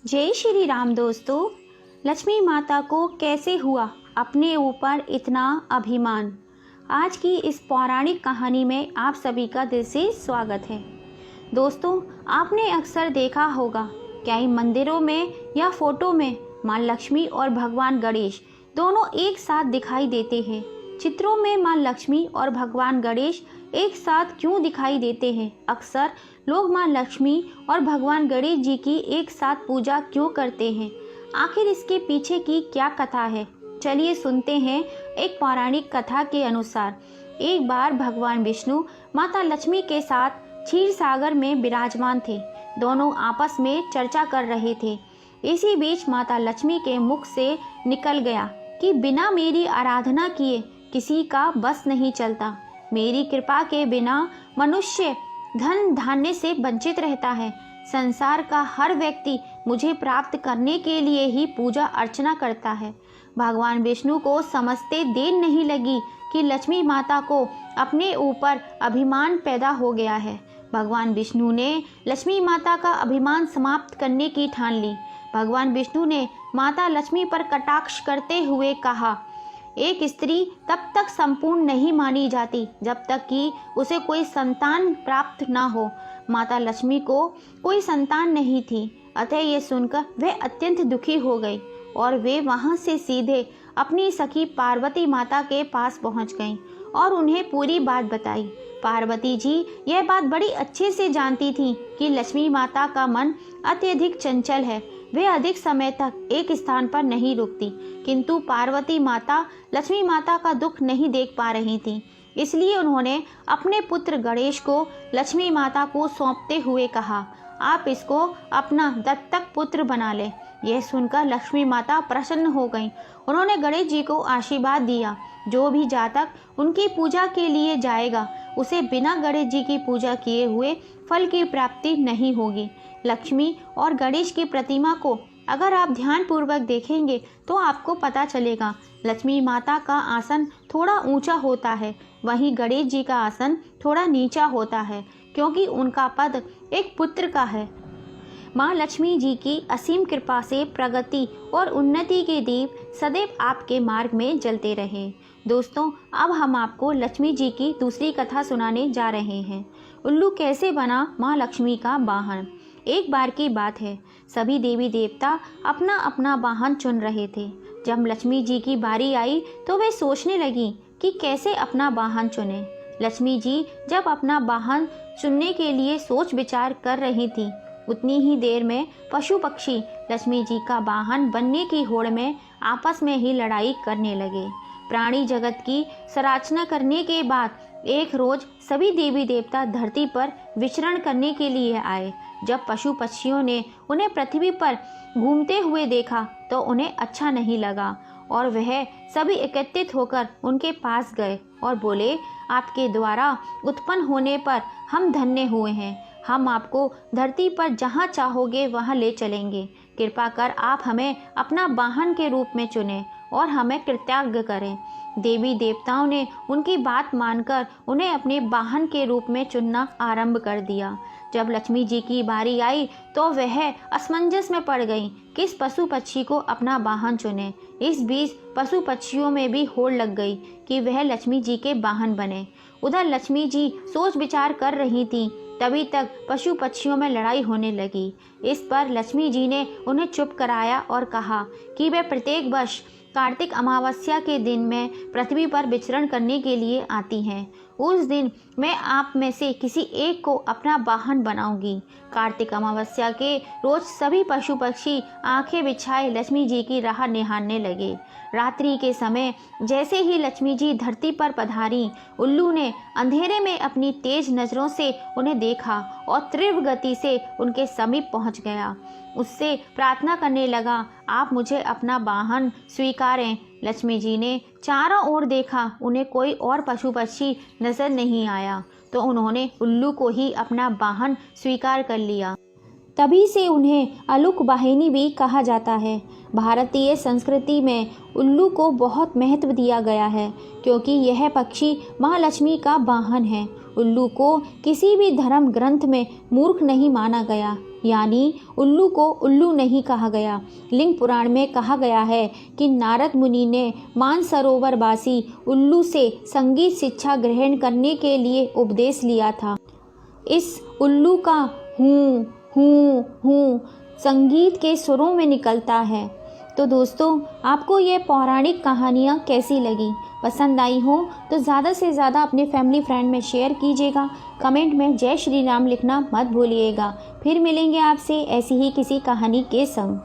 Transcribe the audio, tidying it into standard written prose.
जय श्री राम दोस्तों। लक्ष्मी माता को कैसे हुआ अपने ऊपर इतना अभिमान। आज की इस पौराणिक कहानी में आप सभी का दिल से स्वागत है। दोस्तों, आपने अक्सर देखा होगा कई मंदिरों में या फोटो में माँ लक्ष्मी और भगवान गणेश दोनों एक साथ दिखाई देते हैं। चित्रों में माँ लक्ष्मी और भगवान गणेश एक साथ क्यों दिखाई देते हैं? अक्सर लोग माँ लक्ष्मी और भगवान गणेश जी की एक साथ पूजा क्यों करते हैं? आखिर इसके पीछे की क्या कथा है? चलिए सुनते हैं। एक पौराणिक कथा के अनुसार एक बार भगवान विष्णु माता लक्ष्मी के साथ क्षीर सागर में विराजमान थे। दोनों आपस में चर्चा कर रहे थे। इसी बीच माता लक्ष्मी के मुख से निकल गया कि बिना मेरी आराधना किए किसी का बस नहीं चलता। मेरी कृपा के बिना मनुष्य धन धान्य से वंचित रहता है। संसार का हर व्यक्ति मुझे प्राप्त करने के लिए ही पूजा अर्चना करता है। भगवान विष्णु को समझते देर नहीं लगी कि लक्ष्मी माता को अपने ऊपर अभिमान पैदा हो गया है। भगवान विष्णु ने लक्ष्मी माता का अभिमान समाप्त करने की ठान ली। भगवान विष्णु ने माता लक्ष्मी पर कटाक्ष करते हुए कहा, एक स्त्री तब तक संपूर्ण नहीं मानी जाती जब तक कि उसे कोई संतान प्राप्त ना हो। माता लक्ष्मी को कोई संतान नहीं थी, अतः ये सुनकर वह अत्यंत दुखी हो गई और वे वहां से सीधे अपनी सखी पार्वती माता के पास पहुंच गईं और उन्हें पूरी बात बताई। पार्वती जी यह बात बड़ी अच्छे से जानती थीं कि लक्ष्मी माता का मन अत्यधिक चंचल है। वे अधिक समय तक एक स्थान पर नहीं रुकती, किंतु पार्वती माता लक्ष्मी माता का दुख नहीं देख पा रही थी। इसलिए उन्होंने अपने पुत्र गणेश को लक्ष्मी माता को सौंपते हुए कहा, आप इसको अपना दत्तक पुत्र बना ले। यह सुनकर लक्ष्मी माता प्रसन्न हो गईं। उन्होंने गणेश जी को आशीर्वाद दिया, जो भी जातक उनकी पूजा के लिए जाएगा उसे बिना गणेश जी की पूजा किए हुए फल की प्राप्ति नहीं होगी। लक्ष्मी और गणेश की प्रतिमा को अगर आप ध्यान पूर्वक देखेंगे तो आपको पता चलेगा लक्ष्मी माता का आसन थोड़ा ऊंचा होता है, वहीं गणेश जी का आसन थोड़ा नीचा होता है, क्योंकि उनका पद एक पुत्र का है। माँ लक्ष्मी जी की असीम कृपा से प्रगति और उन्नति के दीप सदैव आपके मार्ग में जलते रहे। दोस्तों, अब हम आपको लक्ष्मी जी की दूसरी कथा सुनाने जा रहे हैं। उल्लू कैसे बना माँ लक्ष्मी का वाहन। एक बार की बात है, सभी देवी देवता अपना अपना वाहन चुन रहे थे। जब लक्ष्मी जी की बारी आई तो वे सोचने लगी कि कैसे अपना वाहन चुने। लक्ष्मी जी जब अपना वाहन चुनने के लिए सोच विचार कर रही थी, उतनी ही देर में पशु पक्षी लक्ष्मी जी का वाहन बनने की होड़ में आपस में ही लड़ाई करने लगे। प्राणी जगत की सराचना करने के बाद एक रोज सभी देवी देवता धरती पर विचरण करने के लिए आए। जब पशु पक्षियों ने उन्हें पृथ्वी पर घूमते हुए देखा तो उन्हें अच्छा नहीं लगा और वह सभी एकत्रित होकर उनके पास गए और बोले, आपके द्वारा उत्पन्न होने पर हम धन्य हुए हैं। हम आपको धरती पर जहाँ चाहोगे वहाँ ले चलेंगे। कृपा कर आप हमें अपना वाहन के रूप में चुनें और हमें कृतज्ञ करें। देवी देवताओं ने उनकी बात मानकर उन्हें अपने वाहन के रूप में चुनना आरंभ कर दिया। जब लक्ष्मी जी की बारी आई तो वह असमंजस में पड़ गई किस पशु पक्षी को अपना वाहन चुने। इस बीच पशु पक्षियों में भी होड़ लग गई कि वह लक्ष्मी जी के वाहन बने। उधर लक्ष्मी जी सोच विचार कर रही थी, तभी तक पशु पक्षियों में लड़ाई होने लगी। इस पर लक्ष्मी जी ने उन्हें चुप कराया और कहा कि वे प्रत्येक वर्ष कार्तिक अमावस्या के दिन में पृथ्वी पर विचरण करने के लिए आती हैं। उस दिन मैं आप में से किसी एक को अपना वाहन बनाऊंगी। कार्तिक अमावस्या के रोज सभी पशु पक्षी आंखें बिछाए लक्ष्मी जी की राह निहारने लगे। रात्रि के समय जैसे ही लक्ष्मी जी धरती पर पधारी, उल्लू ने अंधेरे में अपनी तेज नजरों से उन्हें देखा और तीव्र गति से उनके समीप पहुंच गया। उससे प्रार्थना करने लगा, आप मुझे अपना वाहन स्वीकारें। लक्ष्मी जी ने चारों ओर देखा, उन्हें कोई और पशु पक्षी नजर नहीं आया, तो उन्होंने उल्लू को ही अपना वाहन स्वीकार कर लिया। तभी से उन्हें अलूक वाहिनी भी कहा जाता है। भारतीय संस्कृति में उल्लू को बहुत महत्व दिया गया है, क्योंकि यह पक्षी माँ लक्ष्मी का वाहन है। उल्लू को किसी भी धर्म ग्रंथ में मूर्ख नहीं माना गया। यानी उल्लू को उल्लू नहीं कहा गया। लिंग पुराण में कहा गया है कि नारद मुनि ने मानसरोवरवासी उल्लू से संगीत शिक्षा ग्रहण करने के लिए उपदेश लिया था। इस उल्लू का हूँ हूँ हूँ संगीत के सुरों में निकलता है। तो दोस्तों, आपको ये पौराणिक कहानियाँ कैसी लगी? पसंद आई हो तो ज़्यादा से ज़्यादा अपने फैमिली फ्रेंड में शेयर कीजिएगा। कमेंट में जय श्री राम लिखना मत भूलिएगा। फिर मिलेंगे आपसे ऐसी ही किसी कहानी के संग।